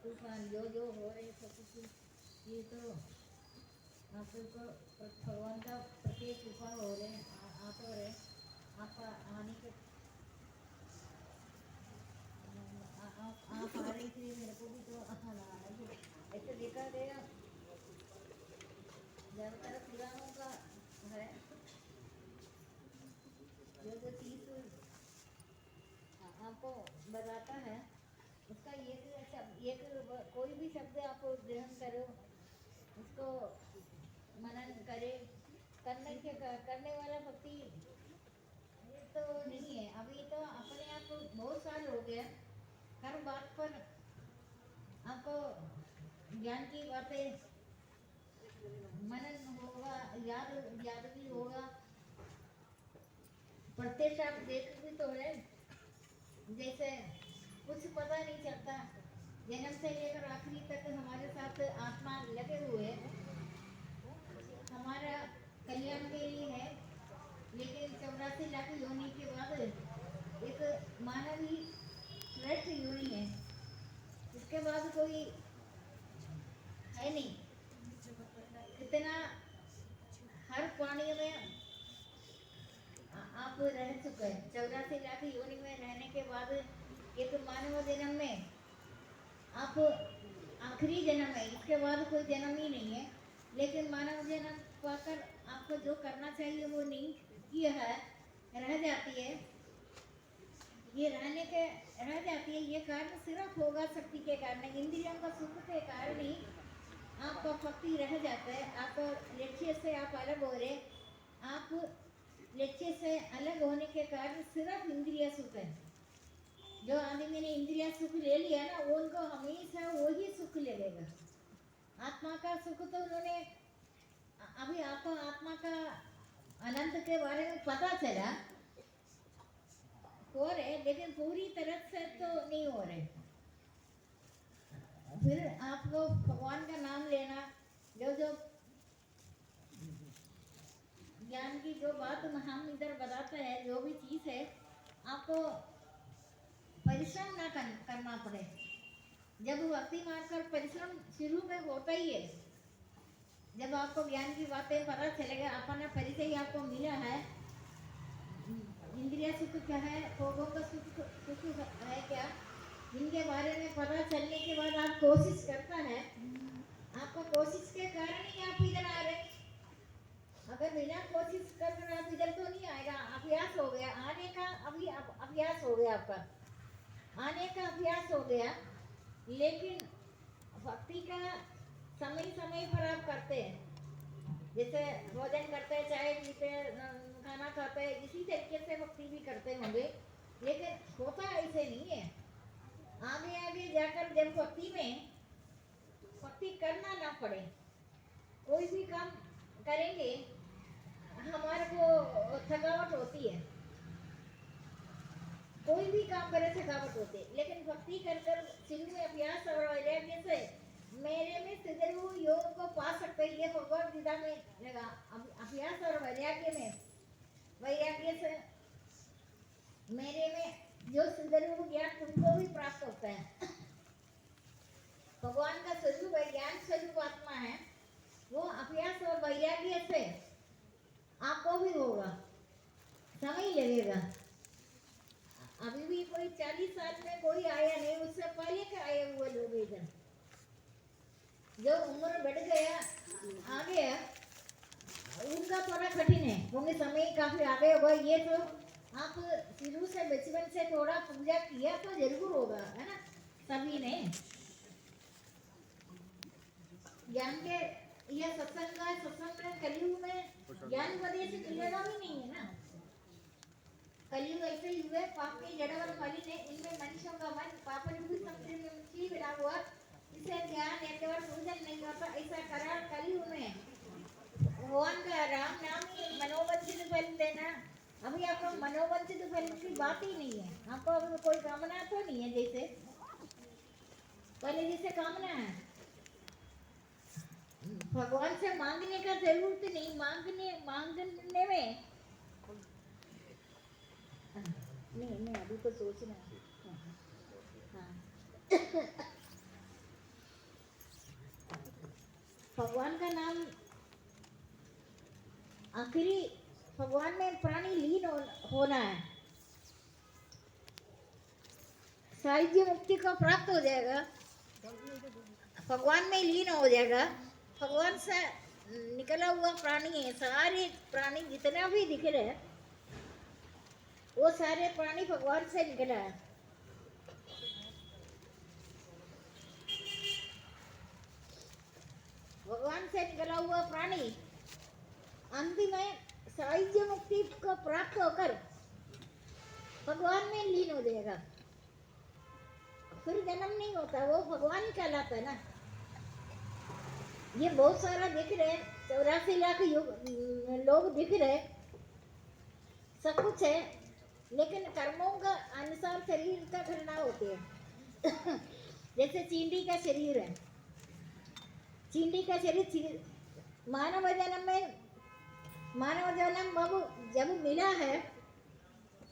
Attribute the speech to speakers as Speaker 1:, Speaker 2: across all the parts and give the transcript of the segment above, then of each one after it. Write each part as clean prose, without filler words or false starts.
Speaker 1: तूफान जो हो रहे सब कुछ ये तो आपको भगवान का प्रत्येक कृपा हो रहे आ तो रहे आपका आने के आप आ रही थी मेरे को भी तो आना ऐसे देखा गया ज़्यादातर पुरानों का है जो चीज़ आपको बताता है उसका एक कोई भी शब्द आप ग्रहण करो उसको मनन करे करने वाला भक्ति तो नहीं है। अभी तो अपने आप बहुत साल हो गया हर बात पर आपको ज्ञान की बातें मनन होगा याद भी होगा प्रत्यक्ष आप देख भी तो है जैसे कुछ पता नहीं चलता जन्म से लेकर आखिरी तक हमारे साथ आत्मा लगे हुए हमारा कल्याण के लिए है लेकिन 84 लाख योनि के बाद एक मानव ही श्रेष्ठ योनि है इसके बाद कोई है नहीं इतना हर प्राणी में आप रह चुके हैं 84 लाख योनि में रहने के बाद एक मानव जन्म में आप आखिरी जन्म है इसके बाद कोई जन्म ही नहीं है लेकिन मानव जन्म पाकर आपको जो करना चाहिए वो नहीं किया है रह जाती है ये रह जाती है ये कारण सिर्फ होगा शक्ति के कारण इंद्रियों का सुख के कारण ही आपका भक्ति रह जाता है आपको लक्ष्य से आप अलग हो रहे आप लक्ष्य से अलग होने के कारण सिर्फ इंद्रिय सुख है जो आदमी ने इंद्रिया सुख ले लिया ना वो उनको हमेशा वही सुख लगेगा आत्मा का सुख तो उन्होंने अभी आपको आत्मा का अनंत के बारे में पता चला हो रहे लेकिन पूरी तरह से तो नहीं हो रहे फिर आपको भगवान का नाम लेना जो ज्ञान की जो बात हम इधर बताते हैं जो भी चीज़ है आपको परिश्रम ना करना पड़े जब भक्ति मार्ग पर परिश्रम शुरू में होता ही है जब आपको ज्ञान की बातें पता चलेगा अपना परिचय आपको मिला है इंद्रिय सुख क्या है भोगों का सुख है क्या इनके बारे में पता चलने के बाद आप कोशिश करता है आपका कोशिश के कारण ही आप इधर आ रहे अगर बिना कोशिश कर आप इधर तो नहीं आएगा अभ्यास हो गया आने का अभी अभ्यास हो गया आपका आने का अभ्यास हो गया लेकिन भक्ति का समय समय पर आप करते हैं जैसे भोजन करते हैं चाय पीते खाना खाते हैं इसी तरीके से भक्ति भी करते होंगे लेकिन होता ऐसे नहीं है आगे आगे जाकर जब भक्ति करना ना पड़े कोई भी काम करेंगे हमारे को थकावट होती है कोई भी काम करे थकावट होती है लेकिन भक्ति कर शुरू में अभ्यास और वैराग्य से मेरे में सिद्धि योग को पा सकते ये भगवद गीता में लगा अभ्यास और वैराग्य से मेरे में जो सिद्धि ज्ञान तुमको भी प्राप्त होता है भगवान का स्वरूप है ज्ञान स्वरूप आत्मा है वो अभ्यास और वैराग्य से आपको भी होगा समय लगेगा अभी भी कोई 40 साल में कोई आया नहीं उससे पहले के आए हुए लोग इधर जो उम्र बढ़ गया आ गया उनका थोड़ा कठिन है क्योंकि समय काफी आगे होगा ये तो आप शुरू से बचपन से थोड़ा पूजा किया तो जरूर होगा है ना सभी ने ज्ञान के यह सत्संग कलयुग में ज्ञान वजह से मिलेगा भी नहीं है ना कलयुग ऐसे ही हुए पाप के जड़ और मलिन है इनमें मनुष्यों का मन पाप रूपी समुद्र में मछली बिना हुआ इसे ध्यान एक पूजन नहीं होता ऐसा करार कलयुग में भगवान का राम नाम ही मनोवंचित फल देना अभी आपको मनोवंचित फल की बात ही नहीं है आपको अभी कोई कामना तो नहीं है जैसे पहले जैसे कामना है भगवान से मांगने का जरूरत नहीं मांगने में नहीं अभी तो सोचना है हाँ भगवान का नाम आखिरी भगवान में प्राणी लीन होना है, साहित्य मुक्ति को प्राप्त हो जाएगा, भगवान में लीन हो जाएगा। भगवान से निकला हुआ प्राणी है, सारे प्राणी जितना भी दिख रहे हैं वो सारे प्राणी भगवान से निकला है। भगवान से निकला हुआ प्राणी अंतिम में साहित्य मुक्ति को प्राप्त होकर भगवान में लीन हो जाएगा, फिर जन्म नहीं होता, वो भगवान ही कहलाता है ना। ये बहुत सारा दिख रहे, 84 लाख लोग दिख रहे, सब कुछ है, लेकिन कर्मों का अनुसार शरीर का घटना होती है। जैसे चींटी का शरीर है, चींटी का शरीर मानव जन्म जब मिला है,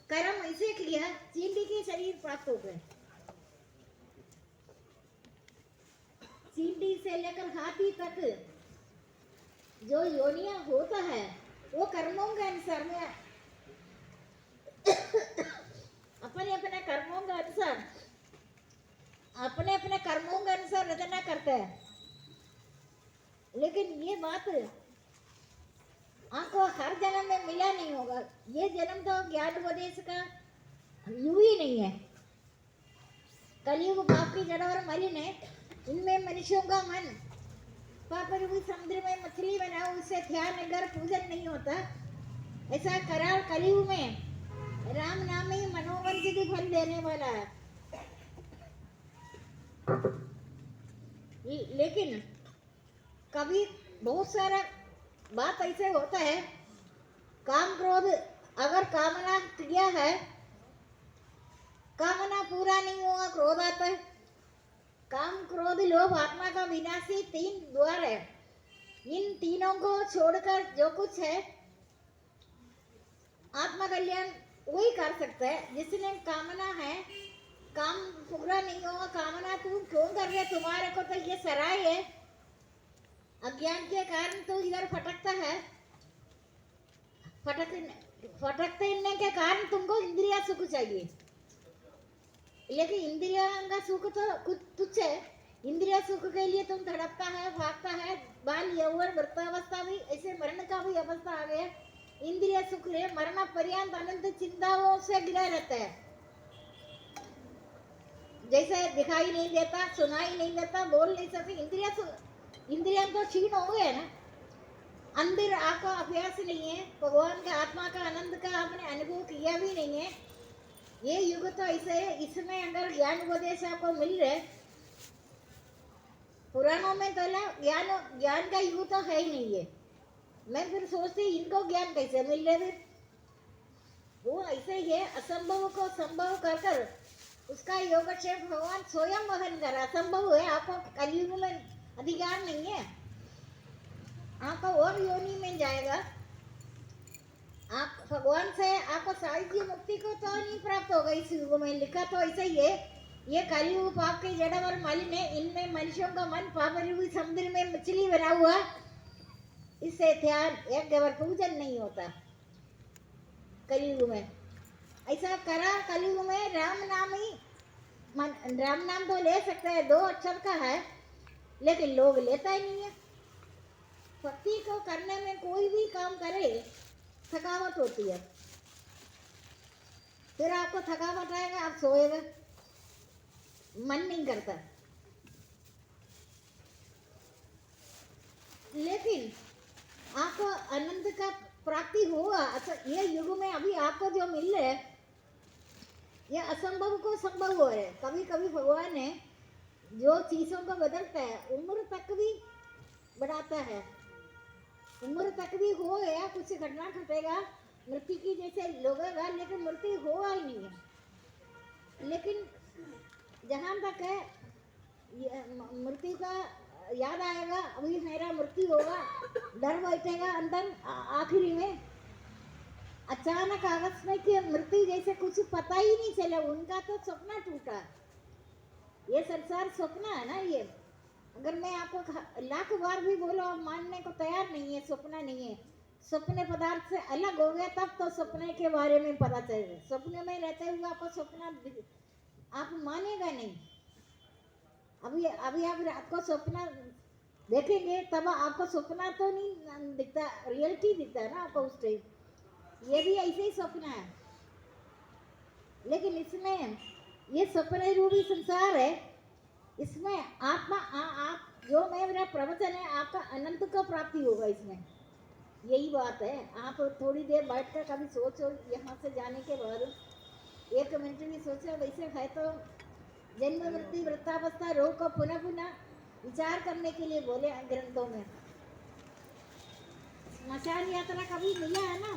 Speaker 1: कर्म ऐसे किया, चींटी के शरीर प्राप्त हो गए। चींटी से लेकर हाथी तक जो योनिया होता है वो कर्मों के अनुसार में अपने अपने कर्मों के अनुसार रचना करता है। लेकिन ये बात आपको हर जन्म में मिला नहीं होगा। ये जन्म तो ज्ञान उपदेश का यू ही नहीं है। कलयुग पाप की जड़ और मलिन है, इनमें मनुष्यों का मन पाप रूपी समुद्र में मछली बनाओ, उससे ध्यान अगर पूजन नहीं होता। ऐसा करार कलयुग में राम नाम ही मनोवंचित फल देने वाला है। लेकिन कभी बहुत सारा बात ऐसे होता है, काम क्रोध अगर कामना किया है, कामना पूरा नहीं हुआ, क्रोध आता है। काम क्रोध लोभ आत्मा का विनाशी 3 द्वार है। इन तीनों को छोड़कर जो कुछ है आत्मा कल्याण वही कर सकता है। जिसने कामना है, काम पूरा नहीं होगा, कामना तुम क्यों कर रहे, तुम्हारे को तो ये सराय है, अज्ञान के कारण तो इधर भटकता है। भटकने के कारण तुमको इंद्रिया सुख चाहिए, लेकिन इंद्रिया का सुख तो कुछ तुच्छ है। इंद्रिया सुख के लिए तुम धड़कता है, भागता है, बाल यौवन वृद्धावस्था भी, ऐसे मरण का भी अवस्था आ गया। इंद्रिया सुख है, मरण पर्यंत अनंत चिंताओं से घिरा रहता है। जैसे दिखाई नहीं देता, सुनाई नहीं देता, बोल नहीं सकते, इंद्रिया तो क्षीण हो गए ना। अंदर आपका अभ्यास नहीं है, भगवान का आत्मा का आनंद का आपने अनुभव किया भी नहीं है। ये युग तो ऐसे है, इसमें अगर ज्ञान उपदेश आपको मिल रहे, पुराणों में तो ज्ञान का युग तो है ही नहीं है। मैं फिर सोचती इनको ज्ञान कैसे मिल रहे, फिर वो ऐसे ही है, असंभव को संभव कर कर उसका योगक्षेम भगवान स्वयं वहन कर। असंभव है, आपको कलयुग में अधिकार नहीं है, आपको और योनि में जाएगा। आप भगवान से आपको साहित्य मुक्ति को तो नहीं प्राप्त होगा। इस युग में लिखा तो ऐसा ही है, ये कलयुग पाप के जड़ और मलिन है, इनमें मनुष्यों का मन पाप रूपी समुद्र में मछली बना हुआ, इससे ध्यान यज्ञ और पूजन नहीं होता। कलयुग में ऐसा करा, कलयुग में राम नाम तो ले सकते हैं, 2 अक्षर का है, लेकिन लोग लेता ही नहीं है। भक्ति को करने में कोई भी काम करे थकावट होती है, फिर आपको थकावट आएगा, आप सोएगा, मन नहीं करता। लेकिन आपको आनंद का प्राप्ति होगा। अच्छा, ये युग में अभी आपको जो मिल रहा है, ये असंभव को संभव हो रहा है। कभी कभी भगवान है जो चीजों को बदलता है, उम्र तक भी बढ़ाता है। उम्र तक भी हो गया, कुछ घटना घटेगा, मृत्यु की जैसे लगेगा, लेकिन मृत्यु होगा ही नहीं है। लेकिन जहाँ तक है मृत्यु का याद आएगा, अभी मेरा मृत्यु होगा, डर बैठेगा अंदर। आखिरी में अचानक आकस्मिक मृत्यु जैसे कुछ पता ही नहीं चला, उनका तो सपना टूटा। ये संसार सपना है ना, ये अगर मैं आपको लाख बार भी बोलो आप मानने को तैयार नहीं है, सपना नहीं है। सपने पदार्थ से अलग हो गया तब तो सपने के बारे में पता चलेगा। सपने में रहते हुए आपको सपना आप मानेगा नहीं। अभी अभी आप रात को सपना देखेंगे तब आपको सपना तो नहीं दिखता, रियलिटी दिखता है ना आपको उस टाइम। ये भी ऐसे ही सपना है, लेकिन इसमें ये सपने रूपी संसार है, इसमें आत्मा आप जो मैं मेरा प्रवचन है आपका अनंत का प्राप्ति होगा इसमें। यही बात है। आप थोड़ी देर बैठकर कभी सोचो, यहाँ से जाने के बाद 1 मिनट भी सोचो। वैसे है तो जन्म मृत्यु वृद्धावस्था रोग को पुनः पुनः विचार करने के लिए बोले ग्रंथों में। स्मशान यात्रा कभी मिला है ना,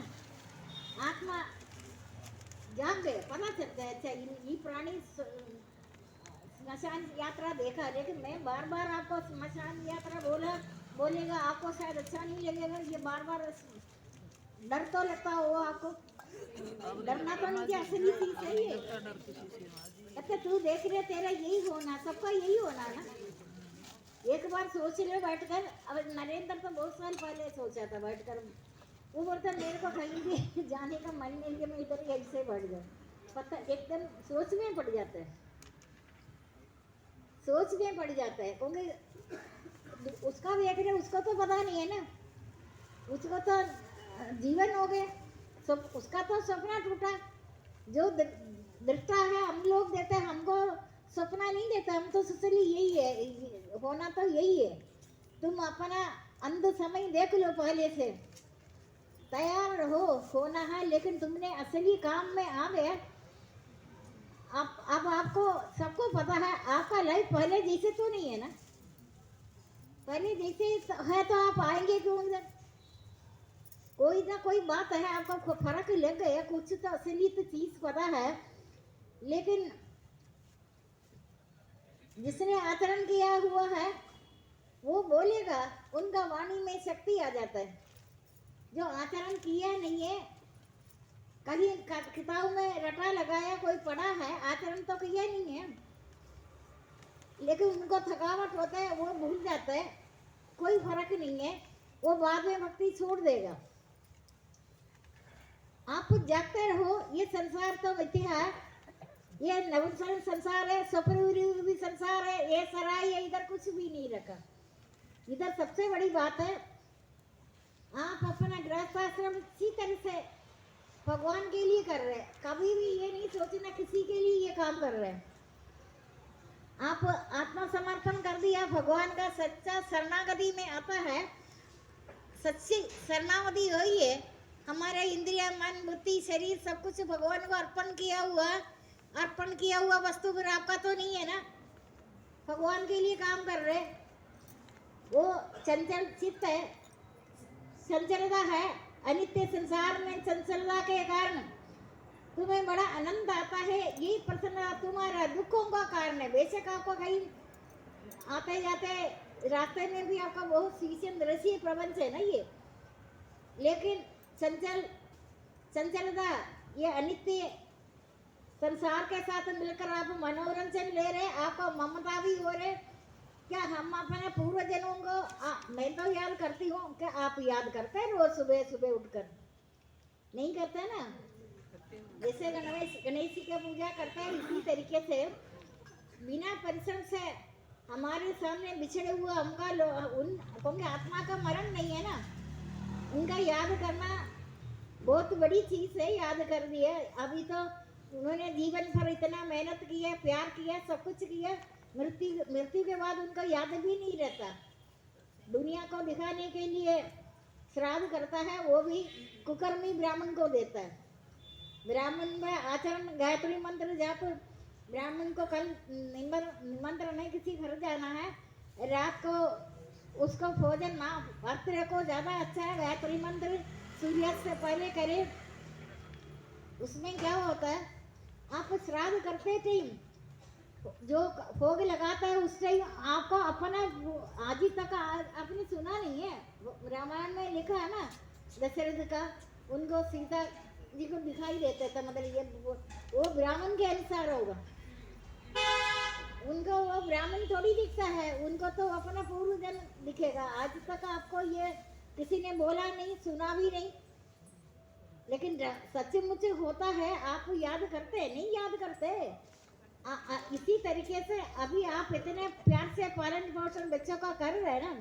Speaker 1: आत्मा जान गए, पता चलता है अच्छा ये प्राणी स्मशान यात्रा देखा। लेकिन मैं बार बार आपको स्मशान यात्रा बोलेगा आपको शायद अच्छा नहीं लगेगा। ये बार बार डर तो लगता हो आपको, डरना तो नहीं, असली चीज है ये। अच्छा तू देख रहे तेरा यही होना, सबका यही होना ना। एक बार सोच ले बैठकर। अब नरेंद्र तो बहुत साल पहले सोचा था बैठकर, वो बोलता मेरे को कहीं भी जाने का मन नहीं है, मैं इधर ही ऐसे बढ़ जाऊँ। पता एकदम सोच में पड़ जाता है, सोच में पड़ जाता है। क्योंकि उसका देख रहे उसको तो पता नहीं है ना, उसको तो जीवन हो गया सब, उसका तो सपना टूटा। जो दृष्टा है हम लोग देते हैं, हमको सपना नहीं देता। हम तो सोचली यही है, होना तो यही है। तुम अपना अंध समय देख लो, पहले से तैयार रहो, होना है। लेकिन तुमने असली काम में आ गया। अब आपको सबको पता है आपका लाइफ पहले जैसे तो नहीं है ना, पहले जैसे है तो आप आएंगे क्यों इधर? कोई ना कोई बात है, आपको फर्क लग गया, कुछ तो असली तो चीज पता है। लेकिन जिसने आचरण किया हुआ है वो बोलेगा, उनका वाणी में शक्ति आ जाता है। जो आचरण किया नहीं है, कहीं किताब में रटा लगाया कोई पढ़ा है, आचरण तो किया नहीं है, लेकिन उनको थकावट होता है, वो भूल जाता है, कोई फर्क नहीं है, वो बाद में भक्ति छोड़ देगा। आप जागते रहो। ये संसार तो मिथ्या है, ये नवुसन संसार है, स्वप्न संसार है, ये सराय है, इधर कुछ भी नहीं रखा। इधर सबसे बड़ी बात है आप अपना गृहस्थाश्रम इसी तरह से भगवान के लिए कर रहे हैं। कभी भी ये नहीं सोचना किसी के लिए ये काम कर रहे हैं। आप आत्मसमर्पण कर दिया, भगवान का सच्चा शरणागति में आता है। सच्ची शरणागति वही है, हमारे इंद्रिया मन बुद्धि शरीर सब कुछ भगवान को अर्पण किया हुआ वस्तु फिर आपका तो नहीं है ना, भगवान के लिए काम कर रहे। वो चंचल चित्त है, चंचलता है। अनित्य संसार में चंचलता के कारण तुम्हें बड़ा आनंद आता है। यही प्रसन्नता तुम्हारा दुखों का कारण है। बेशक आपको कहीं आते जाते रास्ते में भी आपका बहुत शीशन दृश्य प्रपंच है ना ये, लेकिन चंचलता ये अनित्य संसार के साथ मिलकर आप मनोरंजन ले रहे, आपको ममता भी हो रहे। क्या हम अपने पूर्व जन्मों को मैं तो याद करती हूँ, क्या आप याद करते हैं रोज सुबह सुबह उठकर? नहीं करते ना। जैसे गणेश जी का पूजा करते हैं, इसी तरीके से बिना परिश्रम से हमारे सामने बिछड़े हुआ क्योंकि आत्मा का मरण नहीं है ना, उनका याद करना बहुत बड़ी चीज है। याद कर दिया, अभी तो उन्होंने जीवन भर इतना मेहनत किया, प्यार किया, सब कुछ किया, मृत्यु के बाद उनका याद भी नहीं रहता। दुनिया को दिखाने के लिए श्राद्ध करता है, वो भी कुकर्मी ब्राह्मण को देता है। ब्राह्मण में आचरण गायत्री मंत्र जाप, ब्राह्मण को कल निमंत्रण है, किसी घर जाना है, रात को उसको भोजन ना भक्त को ज़्यादा अच्छा है गायत्री मंत्र सूर्यास्त से पहले करे। उसमें क्या होता है, आप श्राद्ध करते टाइम जो भोग लगाता है उस टाइम आपको अपना आज ही तक आपने सुना नहीं है, रामायण में लिखा है ना, दशरथ का उनको सीता जी को दिखाई देता था, मतलब ये वो ब्राह्मण के अनुसार होगा। उनको वो ब्राह्मण थोड़ी दिखता है, उनको तो अपना पूर्व जन्म दिखेगा। आज तक आपको ये किसी ने बोला नहीं, सुना भी नहीं, लेकिन सचमुच होता है। आप याद करते नहीं, याद करते। इसी तरीके से अभी आप इतने प्यार से पालन पोषण बच्चों का कर रहे हैं ना,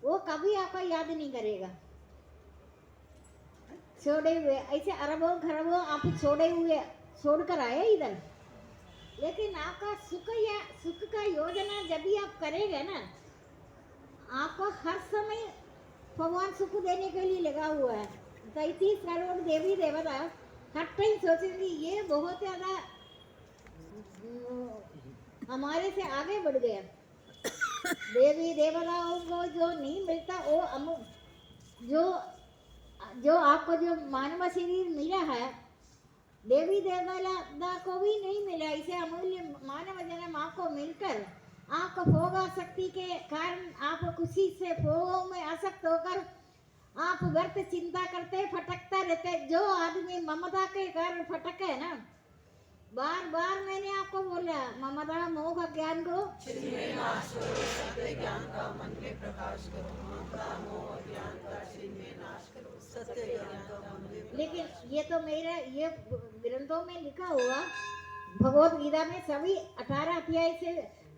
Speaker 1: वो कभी आपका याद नहीं करेगा। छोड़े हुए ऐसे अरबों खरबों आप छोड़े हुए छोड़कर आए इधर, लेकिन आपका सुख का योजना जब भी आप करेंगे ना, आपको हर समय भगवान सुख देने के लिए लगा हुआ है। 33 करोड़ देवी देवता हर टाइम सोचेंगे ये बहुत ज्यादा हमारे से आगे बढ़ गया। देवी देवताओं को जो नहीं मिलता, वो जो आपको जो मानव शरीर मिला है, देवी देवता को भी नहीं मिला। इसे अमूल्य मानव जन्म आपको मिलकर आपको भोग शक्ति के कारण आप खुशी से भोगों में आसक्त होकर आप व्यर्थ चिंता करते फटकता रहते। जो आदमी ममता के कारण फटक है ना, बार बार मैंने आपको बोला, ममता मोह ज्ञान को
Speaker 2: सत्य ज्ञान का मन में प्रकाश करो, ममता मोह ज्ञान का श्री में नाश करो, सत्य ज्ञान का मन में।
Speaker 1: लेकिन ये तो मेरा ये ग्रंथों में लिखा हुआ भगवत गीता में सभी 18 अध्याय से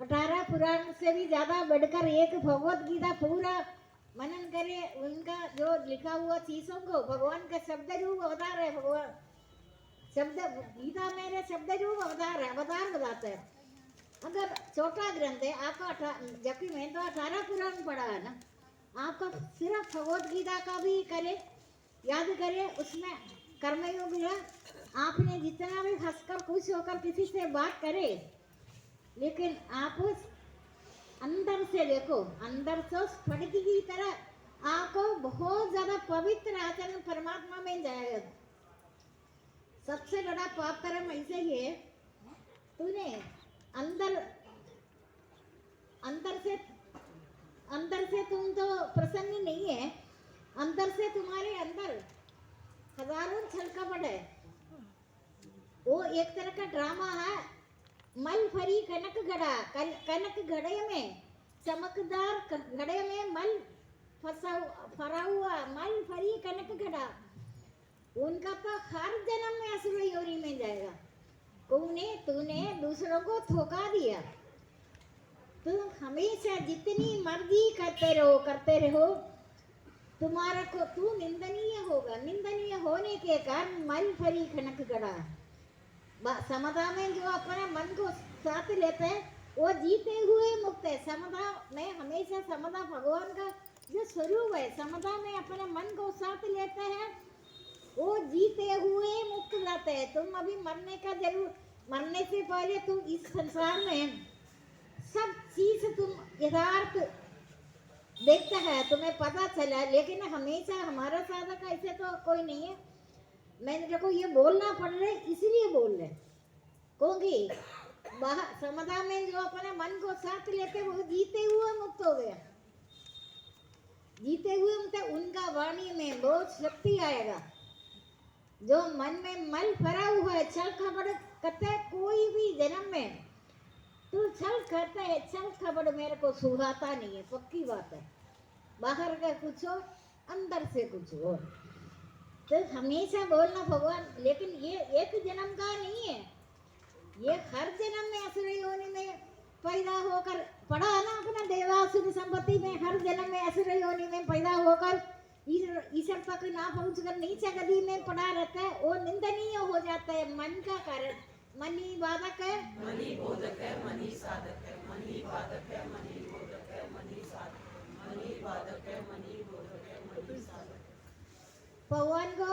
Speaker 1: 18 पुराण से भी ज्यादा बढ़कर एक भगवत गीता पूरा मनन करे। उनका जो लिखा हुआ चीजों को भगवान का शब्द रूप अवतार है। भगवान शब्द गीता मेरे शब्द रूप अवतार है, अवतार बताते हैं। अगर छोटा ग्रंथ है आपका, जबकि मैंने तो 18 पुराण पढ़ा है ना, आपका सिर्फ भगवत गीता का भी करे, याद करे, उसमें कर्मयोग है। आपने जितना भी हंसकर खुश होकर किसी से बात करे, लेकिन आप अंदर से देखो, अंदर से स्फटिक की तरह आपको बहुत ज्यादा पवित्र आचरण परमात्मा में जाएगा। सबसे बड़ा पाप कर्म ऐसे ही है, तूने अंदर से तुम तो प्रसन्न नहीं है, अंदर से तुम्हारे अंदर हजारों छल कपट है। वो एक तरह का ड्रामा है। मल भरी कनक घड़ा, कनक घड़े में चमकदार घड़े में मल फरा हुआ, मल भरी कनक घड़ा। उनका तो हर जन्म में असुर योनि में जाएगा। तूने दूसरों को धोखा दिया। तुम हमेशा जितनी मर्जी करते रहो, तुम्हारा को तू निंदनीय होगा। निंदनीय होने के कारण मल भरी कनक घड़ा। समता में जो अपने मन को साथ लेते हैं वो जीते हुए मुक्त है। समता में हमेशा समता भगवान का जो स्वरूप है, समता में अपने मन को साथ लेते हैं, वो जीते हुए मुक्त रहते हैं। तुम अभी मरने से पहले तुम इस संसार में सब चीज तुम यथार्थ देखता है, तुम्हें पता चला। लेकिन हमेशा हमारा साधक ऐसे तो कोई नहीं है। मैंने देखो ये बोलना पड़ रहा है, इसलिए बोल रहे, क्योंकि समता में जो अपने मन को साथ लेते वो जीते हुए मुक्त हो गया। जीते हुए मुक्त, उनका वाणी में बहुत शक्ति आएगा। जो मन में मल भरा हुआ है, छल खबड़ करते, कोई भी जन्म में तू छल करता है, छल खबड़ मेरे को सुहाता नहीं है, पक्की बात है। बाहर का कुछ हो, अंदर से कुछ हो, तो हमेशा बोलना भगवान। लेकिन ये एक जन्म का नहीं है, ये हर जन्म में असुर योनि में पैदा होकर पड़ा है ना, अपना देवासुर संपत्ति में हर जन्म में असुर योनि में पैदा होकर ईश्वर तक ना पहुंचकर नीचे गति में पड़ा रहता है। वो निंदनीय हो जाता है मन का कारण। मनी बाधक है,
Speaker 2: मनी बोधक है, मनी साधक है, मनी बाधक है, मनी बोधक है, मनी साधक है, मनी बाधक है, मनी बोधक है, मनी साधक है।
Speaker 1: भगवान को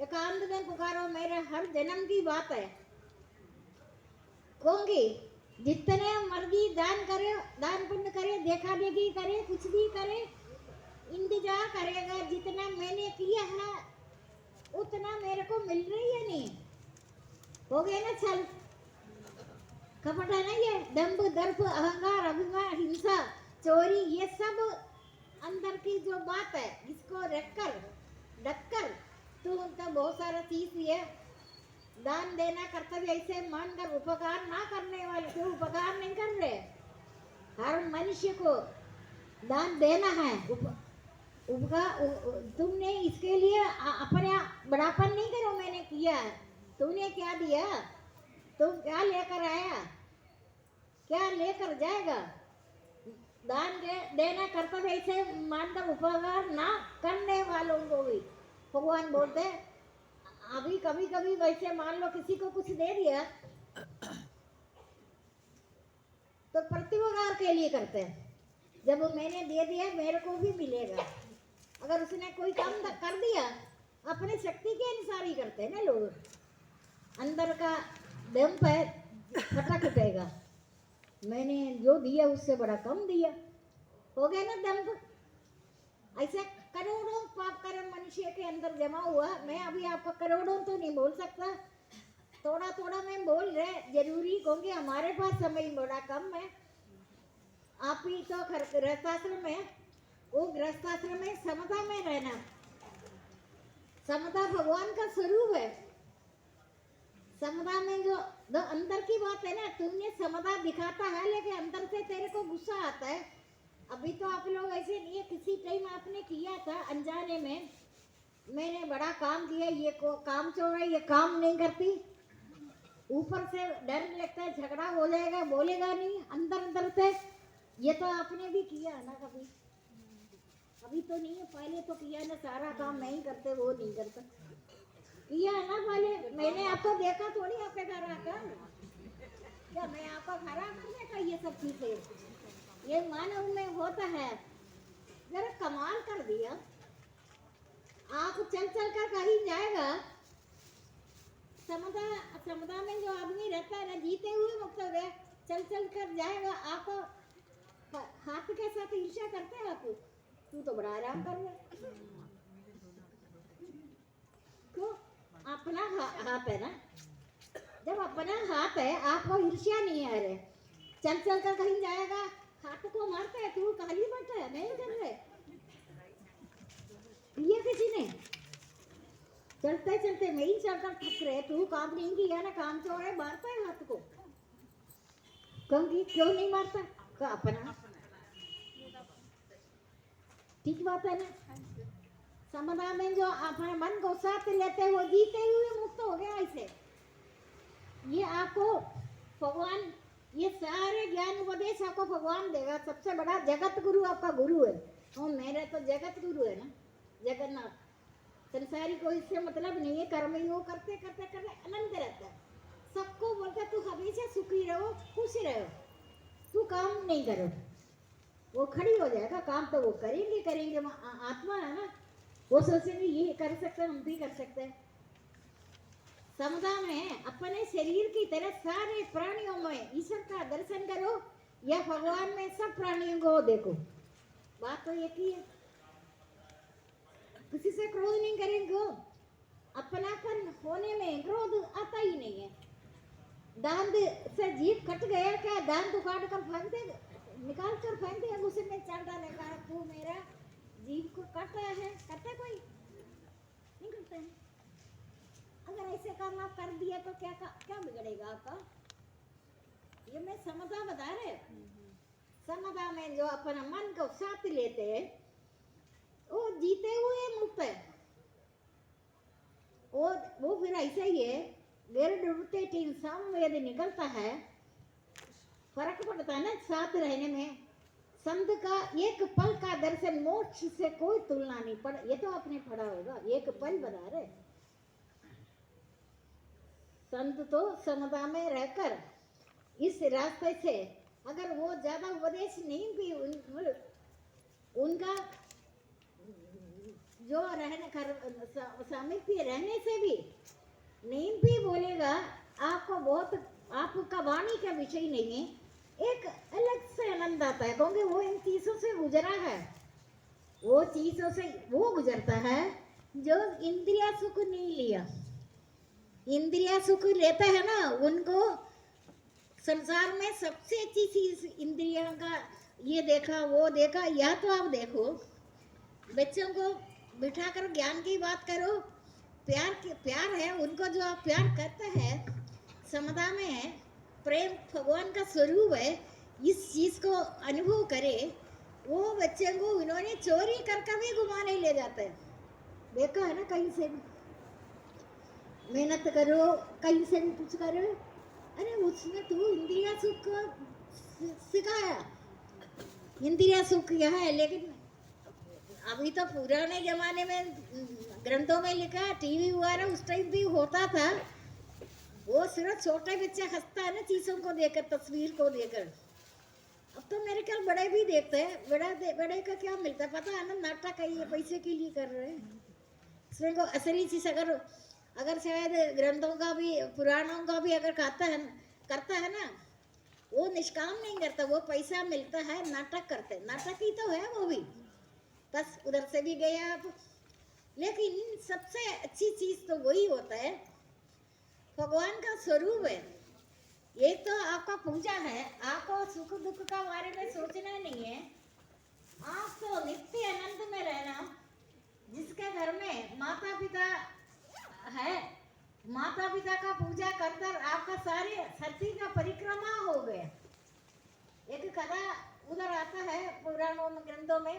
Speaker 1: एकांत में पुकारो, मेरे हर जन्म की बात है। क्योंकि जितने मर्जी दान करे, दान पुण्य करे, देखा देखी करे, कुछ भी करे, इंतजार करेगा। जितना मैंने किया है उतना मेरे को मिल रही है नहीं, हो गया ना छल कपट है ना, ये दंभ दर्प अहंकार अभिमान हिंसा चोरी, ये सब अंदर की जो बात है, इसको रखकर ढककर तो बहुत सारा चीज ये दान देना कर्तव्य ऐसे मानकर उपकार ना करने वाले क्यों उपकार नहीं कर रहे। हर मनुष्य को दान देना है। तुमने इसके लिए अपने बड़ापन नहीं करो मैंने किया। तुमने क्या दिया, तुम क्या लेकर आया, क्या लेकर जाएगा। दान देना कर्तव्य ऐसे मानकर उपकार ना करने वालों को भी भगवान बोलते। अभी कभी कभी वैसे मान लो किसी को कुछ दे दिया तो प्रतिपकार के लिए करते हैं। जब मैंने दे दिया मेरे को भी मिलेगा। अगर उसने कोई काम कर दिया अपनी शक्ति के अनुसार ही करते हैं ना लोग। अंदर का दम पे फटक उठेगा, मैंने जो दिया उससे बड़ा कम दिया, हो गया ना दम को। ऐसा करोड़ों पाप कर्म मनुष्य के अंदर जमा हुआ। मैं अभी आपको करोड़ों तो नहीं बोल सकता, थोड़ा थोड़ा मैं बोल रहे जरूरी क्योंकि हमारे पास समय बड़ा कम है। आप ही तो गृहस्थाश्रम में, वो गृहस्थाश्रम में समता में रहना। समता भगवान का स्वरूप है। समता में जो अंदर की बात है ना, तुमने समता दिखाता है लेकिन अंदर से तेरे को गुस्सा आता है। अभी तो आप लोग ऐसे नहीं है, किसी टाइम आपने किया था अनजाने में, मैंने बड़ा काम किया, ये काम चोर है, ये काम नहीं करती। ऊपर से डर लगता है झगड़ा हो जाएगा, बोलेगा नहीं, अंदर अंदर से ये तो आपने भी किया ना कभी। अभी तो नहीं है, पहले तो किया ना, सारा काम मैं ही करते, वो नहीं करता। किया ना पहले, मैंने आपको देखा थोड़ी आपके घर आकर, क्या मैं आपको खड़ा करने का ये सब चीजें ये मानव में होता है। जरा कमाल कर दिया। आप चल चल कर कहीं जाएगा, समता में जो आदमी रहता है ना, जीते हुए मुक्त हो गया, चल चल कर जाएगा, आपको हाथ के साथ ईर्ष्या करते हैं। आप तू तो बड़ा आराम कर रहा, क्यों? अपना हाथ है ना, जब अपना हाथ है आपको ईर्ष्या नहीं आ रहे। चल चल कर कहीं जाएगा, हाथ को मारता है, तू खाली बैठा है, नहीं कर रहे। ये किसी ने चलते चलते मैं ही चलकर थक रहे, तू काम नहीं किया ना, काम चोर है, मारता है हाथ को। क्यों नहीं मारता? का अपना ठीक बात है ना। समता में जो अपने मन को साथ लेते वो जीते हुए मुक्त हो गया। ऐसे ये आपको भगवान, ये सारे ज्ञान उपदेश आपको भगवान देगा। सबसे बड़ा जगत गुरु आपका गुरु है, और मेरा तो जगत गुरु है ना, जगन्नाथ। संसारी को इससे मतलब नहीं है, कर्म योग करते करते करते अनंत रहता है। सबको बोलता तू हमेशा सुखी रहो, खुश रहो, तू काम नहीं करो, वो खड़ी हो जाएगा। काम तो वो करेंगे आत्मा है ना, वो सोचेंगे ये कर सकते हैं, हम भी कर सकते हैं। समता में अपने शरीर की तरह सारे प्राणियों में ईश्वर का दर्शन करो, या भगवान में सब प्राणियों को देखो। बात तो एक ही है, किसी से क्रोध नहीं करेंगे। अपनापन होने में क्रोध आता ही नहीं है। दांत से जीभ कट गया क्या, दांत काट कर फेंक दे, निकाल कर फेंक दे, उसी में चाल डालेगा, तू मेरा जीभ को काट रहा है, करता कोई नहीं करता है। अगर ऐसे काम आप कर दिया तो क्या बिगड़ेगा आपका। ये मैं समता बता रहे। समता में जो अपना मन को साथ लेते हैं वो जीते हुए मुक्त है। वो फिर ऐसा ही है, गैर डूबते टीम सामवेद निकलता है, फर्क पड़ता है ना साथ रहने में। संत का एक पल का दर्शन मोक्ष से कोई तुलना नहीं पड़, ये तो आपने पढ़ा होगा, एक पल बता रहे। संत तो समता में रहकर इस रास्ते से, अगर वो ज्यादा उपदेश नहीं भी उनका जो रहने सामिप्य रहने से भी नहीं भी बोलेगा, आपको बहुत, आपका वाणी का विषय नहीं है, एक अलग से आनंद आता है, क्योंकि वो इन चीजों से गुजरा है। वो चीजों से वो गुजरता है जो इंद्रिया सुख नहीं लिया। इंद्रिया सुख लेता है ना, उनको संसार में सबसे अच्छी चीज इंद्रियों का, ये देखा वो देखा। या तो आप देखो, बच्चों को बिठाकर ज्ञान की बात करो, प्यार है, उनको जो आप प्यार करते हैं समता में है, प्रेम भगवान का स्वरूप है, इस चीज को अनुभव करे। वो बच्चे को उन्होंने चोरी कर कभी घुमाने ले जाते हैं, देखा है ना कहीं से भी। मेहनत करो, कहीं से भी कुछ करो, अरे उसमें तू इंद्रिया सुख को सिखाया, इंद्रिया सुख यह है। लेकिन अभी तो पुराने जमाने में ग्रंथों में लिखा, टीवी वगैरह उस टाइम भी होता था, वो सिर्फ छोटे बच्चे हंसता है ना चीजों को देखकर, तस्वीर को देखकर। अब तो मेरे ख्याल बड़े भी देखते हैं। बड़े का क्या मिलता है पता है ना, नाटक है ये, पैसे के लिए कर रहे हैं। इसमें को असली चीज अगर शायद ग्रंथों का भी, पुराणों का भी अगर करता है ना, वो निष्काम नहीं करता, वो पैसा मिलता है, नाटक करते, नाटक ही तो है वो भी, बस उधर से भी गए आप। लेकिन सबसे अच्छी चीज तो वही होता है, भगवान का स्वरूप है। ये तो आपका पूजा है, आपको सुख दुख का बारे में सोचना नहीं है। आप तो नित्य आनंद में रहना। जिसके घर में माता पिता है, माता पिता का पूजा कर कर आपका सारे धरती का परिक्रमा हो गया। एक कथा उधर आता है पुराणों में, ग्रंथों में,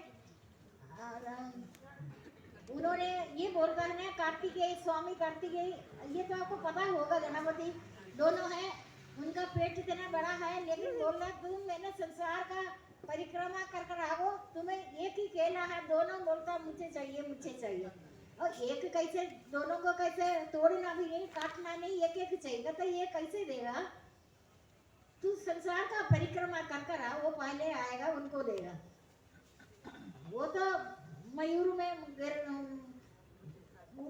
Speaker 1: उन्होंने ये बोलता है ना, कार्तिकेय, स्वामी कार्तिकेय, ये तो आपको पता होगा, गणपति दोनों है, उनका पेट इतना बड़ा है, लेकिन बोल रहा तुम मैंने संसार का परिक्रमा कर कर आओ, तुम्हें एक ही केला है, दोनों बोलता मुझे चाहिए मुझे चाहिए। और एक कैसे, दोनों को कैसे तोड़ना भी नहीं, काटना नहीं, एक एक चाहिए, तो ये कैसे देगा? तू संसार का परिक्रमा कर कर आ, वो पहले आएगा उनको देगा। वो तो मयूर में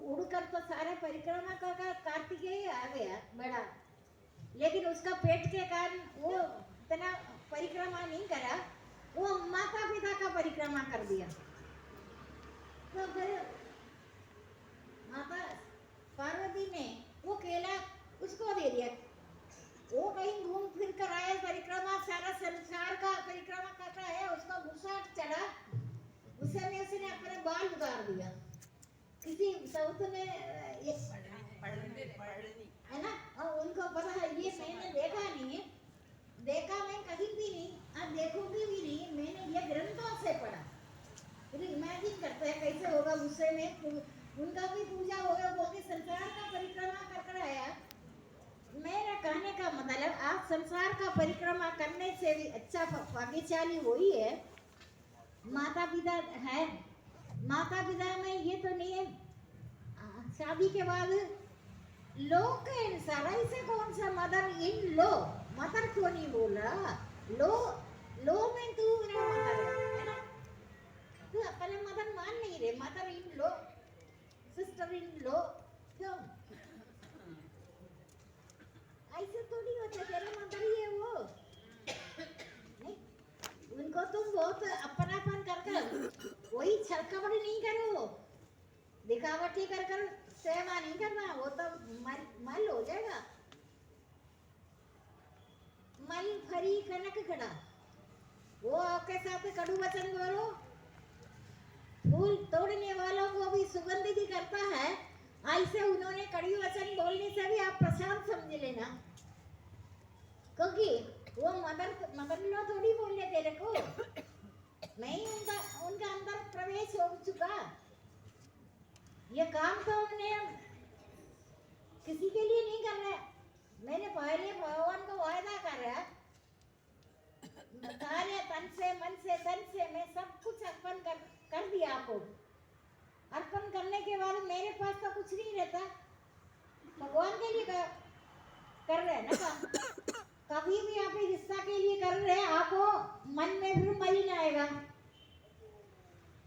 Speaker 1: उड़कर तो सारे परिक्रमा कर कार्तिकेय आ गया बड़ा, लेकिन उसका पेट के कारण वो इतना परिक्रमा नहीं करा, वो माता पिता का परिक्रमा कर दिया। तो फिर माता पार्वती ने वो केला उसको दे दिया। वो कहीं घूम फिर कर आया, परिक्रमा सारा संसार का परिक्रमा कर रहा है, उसका गुस्सा चढ़ा, गुस्से में उसने अपने बाल उतार दिया। किसी साउथ में है ना, और उनको पता है ये मैंने देखा नहीं है, देखा मैं कहीं भी नहीं, अब देखूंगी भी नहीं, मैंने ये ग्रंथों से पढ़ा। फिर इमेजिन करते हैं कैसे होगा, गुस्से में उनका भी पूजा होगा, वो भी संसार का परिक्रमा कर कर आया। मेरा कहने का मतलब, आप संसार का परिक्रमा करने से भी अच्छा भाग्यशाली वही है, माता पिता है। माता पिता में ये तो नहीं है, शादी के बाद लोग के अनुसार, ऐसे कौन सा मदर इन लो, मदर क्यों नहीं बोल रहा, लो में तू मदर है ना, तू अपने मदर मान नहीं रहे, mother in low, sister in लो, क्यों ऐसे थोड़ी होता है, तेरे मदर ही है वो नहीं? उनको तुम बहुत अपनापन कर कर, कोई छलकपट नहीं करो, दिखावटी कर कर सेवा नहीं करना, वो तो मल हो जाएगा, मल फरी कनक खड़ा। वो आपके साथ कड़ू वचन बोलो, फूल तोड़ने वालों को भी सुगंधित ही करता है, ऐसे उन्होंने कड़ू वचन बोलने से भी आप प्रशांत समझ लेना, क्योंकि वो मदर लो थोड़ी बोलने तेरे को, मैं ही उनका अंदर प्रवेश हो चुका। ये काम तो हमने किसी के लिए नहीं कर रहे, मैंने पहले भगवान को वायदा कर रहा, सारे तन से मन से धन से मैं सब कुछ अर्पण कर दिया आपको। अर्पण करने के बाद मेरे पास तो कुछ नहीं रहता, भगवान के लिए कर रहे हैं ना काम। कभी भी आप हिस्सा के लिए कर रहे हैं, आपको मन में फिर मलिन आएगा।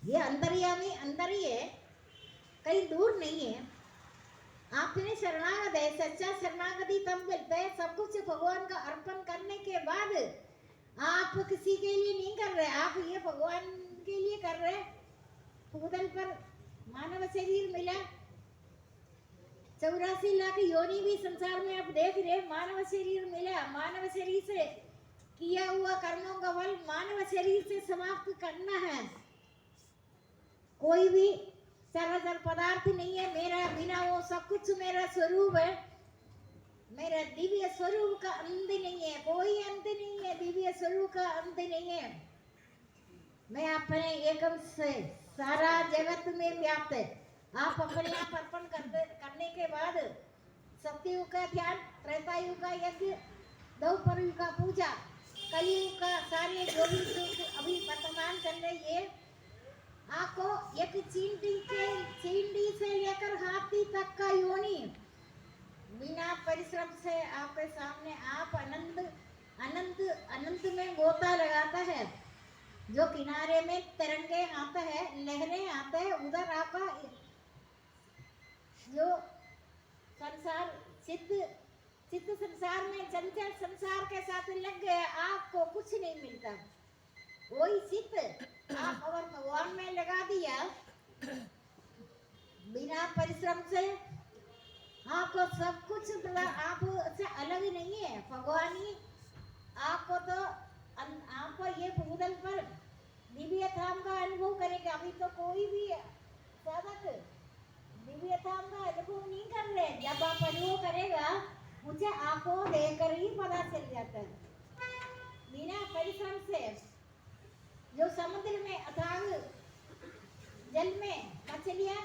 Speaker 1: ये अंतर्यामी अंदर ही है, कहीं दूर नहीं है। आपने शरणागत है, सच्चा शरणागति तब मिलता है, सब कुछ भगवान का अर्पण करने के बाद। आप किसी के लिए नहीं कर रहे, आप ये भगवान के लिए कर रहे। भूतल पर मानव शरीर मिला, 84 लाख योनि भी संसार में आप देख रहे, मानव शरीर मिला, मानव शरीर से किया हुआ कर्मों का फल मानव शरीर से समाप्त करना है। कोई भी चराचर पदार्थ नहीं है मेरा, बिना वो सब कुछ मेरा स्वरूप है। मेरा दिव्य स्वरूप का अंत नहीं है, कोई अंत नहीं है, दिव्य स्वरूप का अंत नहीं है। मैं अपने एकम से सारा जगत में व्याप्त है। आप अपने आप अर्पण करने के बाद सत्ययुग का ध्यान, त्रेतायुग का यज्ञ, द्वापर युग का पूजा, कलयुग का सारे जो भी सुख अभी वर्तमान चल रही है, आपको एक चींटी से लेकर हाथी तक का योनि बिना परिश्रम से आपके सामने आप अनंत अनंत अनंत में गोता लगाता है। जो किनारे में तरंगे आता है, लहरें आता है, उधर आपका जो संसार चित्त संसार में चंचल संसार के साथ लग गया, आपको कुछ नहीं मिलता। वही चित्त आप अगर भगवान में लगा दिया बिना परिश्रम से, आपको सब कुछ आपसे अलग नहीं है। भगवान ही आपको तो आपको ये भूतल पर दिव्य धाम का अनुभव करेगा। अभी तो कोई भी साधक दिव्य धाम का अनुभव नहीं कर रहे। जब आप अनुभव करेगा, मुझे आंखों देखकर ही पता चल जाता है। बिना परिश्रम से जो समुद्र में अथाह जल में मछलियां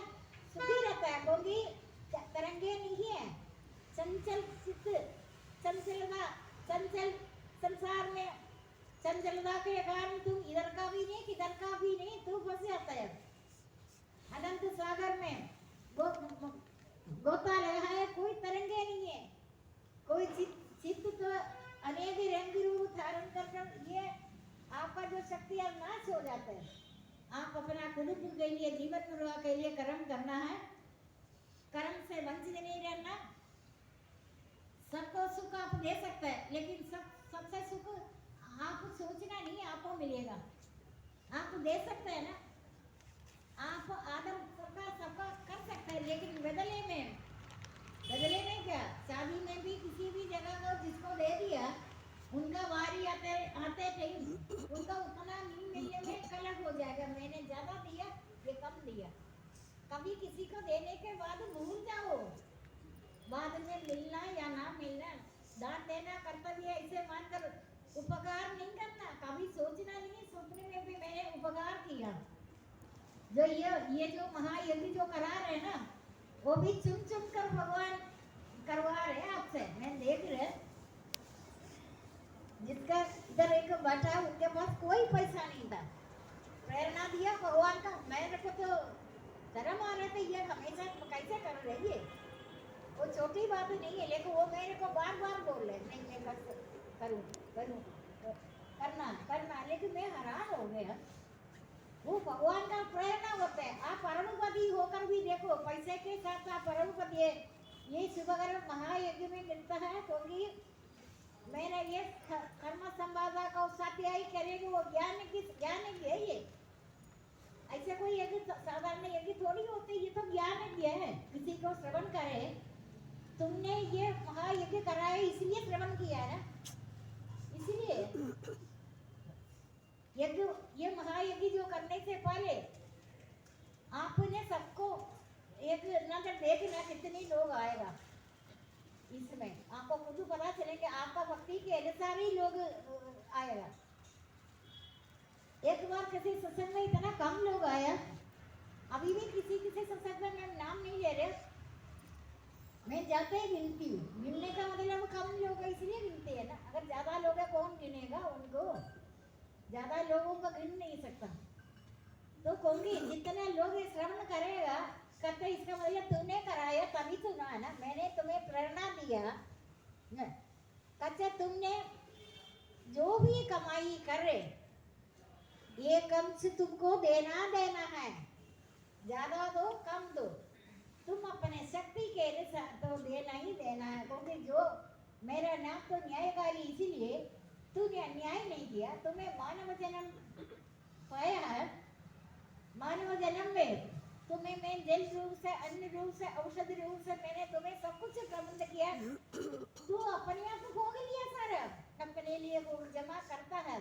Speaker 1: सुखी रहता है, क्योंकि तरंगे नहीं है। चंचल चित्त, चंचलता, चंचल संसार में चंचलता के कारण तुम इधर का भी नहीं किधर का भी नहीं, तू फंस जाता है। अनंत सागर में गोता लगा है, कोई तरंगे नहीं है, कोई चित्त तो अनेक रंग रूप धारण कर ये आपका जो शक्ति है नाश हो जाता है। आप अपना खुद के लिए जीवन निर्वाह के लिए कर्म करना है, कर्म से वंचित नहीं रहना। सबको सुख आप दे सकते हैं, लेकिन सबसे सुख आप सोचना नहीं आपको मिलेगा। आप दे सकते हैं ना, आप आदम सबका कर सकते हैं, लेकिन बदले में क्या, शादी में भी किसी भी जगह को जिसको दे दिया, उनका बारी आते नहीं, उनका उतना नहीं मिलने में कलह हो जाएगा। मैंने ज्यादा दिया, ये कम दिया। कभी किसी को देने के बाद भूल जाओ, बाद में मिलना या ना मिलना, दान देना कर्तव्य ऐसे मानकर उपकार नहीं करना। कभी सोचना नहीं सपने में भी मैंने उपकार किया। जो ये जो महायज्ञ जो करा रहे हैं ना, वो भी चुन कर भगवान करवा रहे हैं आपसे। मैं देख रहे जिसका इधर एक बैठा, उनके पास कोई पैसा नहीं था, प्रेरणा दिया भगवान का। मेरे को तो शर्म आ रहे थे, ये हमेशा कैसे कर रही है। वो छोटी बात नहीं है, लेकिन वो मेरे को बार बार बोल रहे नहीं मैं करूँ करना, लेकिन मैं हैरान हो गया। वो भगवान का प्रेरणा होता है। आप अरुणपति होकर भी देखो, पैसे के साथ आप अरुणपति है, ये शुभकर्म महायज्ञ में मिलता है। क्योंकि मैंने ये कर्म संवादा का सत्याई करेगी, वो ज्ञान है ये। ऐसे कोई यज्ञ साधारण यज्ञ थोड़ी होते, ये तो ज्ञान यज्ञ है। किसी को श्रवण करे, तुमने ये महायज्ञ कराया इसलिए श्रवण किया है ना, इसलिए यज्ञ, ये महायज्ञ जो करने से पहले आपने सबको एक नजर देखना कितने लोग आएगा इसमें, आपको खुद पता चलेंगे। आपका भक्ति के अनुसार ही लोग आएगा। एक बार किसी सत्संग में इतना कम लोग आया, अभी भी किसी सत्संग में मैं नाम नहीं ले रहे, मैं जाते ही गिनती हूँ। गिनने का मतलब कम लोग है इसलिए गिनते हैं ना। अगर ज्यादा लोग है कौन गिनेगा उनको, ज्यादा लोगों को गिन नहीं सकता। तो क्योंकि जितने लोग श्रवण करेगा करते, इसका मतलब तूने कराया तभी तो ना है ना, मैंने तुम्हें प्रेरणा दिया। कच्चा तुमने जो भी कमाई करे, ये कम से तुमको देना है, ज्यादा दो कम दो, तुम अपने शक्ति के अनुसार तो देना ही देना है। क्योंकि जो मेरा नाम तो न्यायकारी, इसीलिए तूने अन्याय नहीं किया। तुम्हें मानव जन्म पाया है, मानव जन्म में तुम्हें मैं जल रूप से, अन्न रूप से, औषधि रूप से मैंने तुम्हें सब कुछ प्रबंध किया। तू अपने आप भोग लिया सारा, अपने लिए भोग जमा करता है।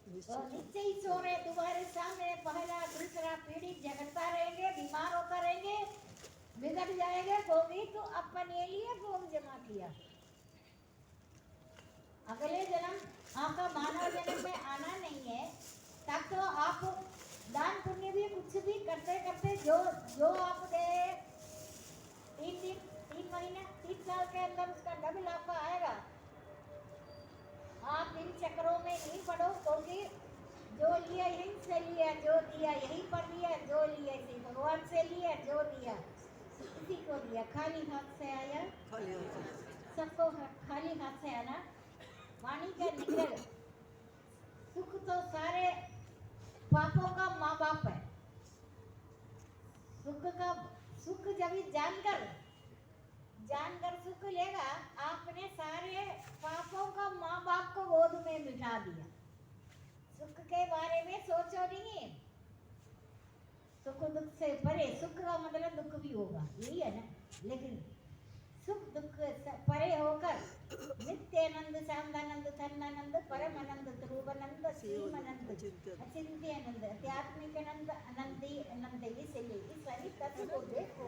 Speaker 1: तो निश्चय ही सो रहे तुम्हारे सामने, पहला दूसरा पीढ़ी झगड़ता रहेंगे, बीमार होता रहेंगे। ये तो अपने लिए फॉर्म जमा किया। अगले जन्म आपका मानव जन्म में आना नहीं है, तब तो आप दान पुण्य भी कुछ भी करते करते जो आप दे 3 महीने 3 साल के अंदर उसका डबल आपका आएगा। आप इन चक्रों में नहीं पड़ो, क्योंकि जो लिया यहीं से लिया, जो दिया यहीं पर लिया, जो लिया इसी भगवान से लिया, जो दिया इसी को दिया। खाली हाथ से आया, सबको खाली हाथ से आना। वाणी का निकल सुख तो सारे पापों का माँ बाप है। सुख जब जानकर सुख लेगा, आपने सारे पापों का माँ बाप को गोद में बिठा दिया। सुख के बारे में सोचो नहीं, सुख दुख से परे। सुख का मतलब दुख भी होगा, यही है ना। लेकिन सुख दुख से परे होकर नित्यानंद, शांतानंद, धनानंद, परमानंद, ध्रुवानंद, शिवानंद, अचिंत्य आनंद, आध्यात्मिक आनंद, अनंती आनंद, इसलिए इस सभी तत्व को देखो।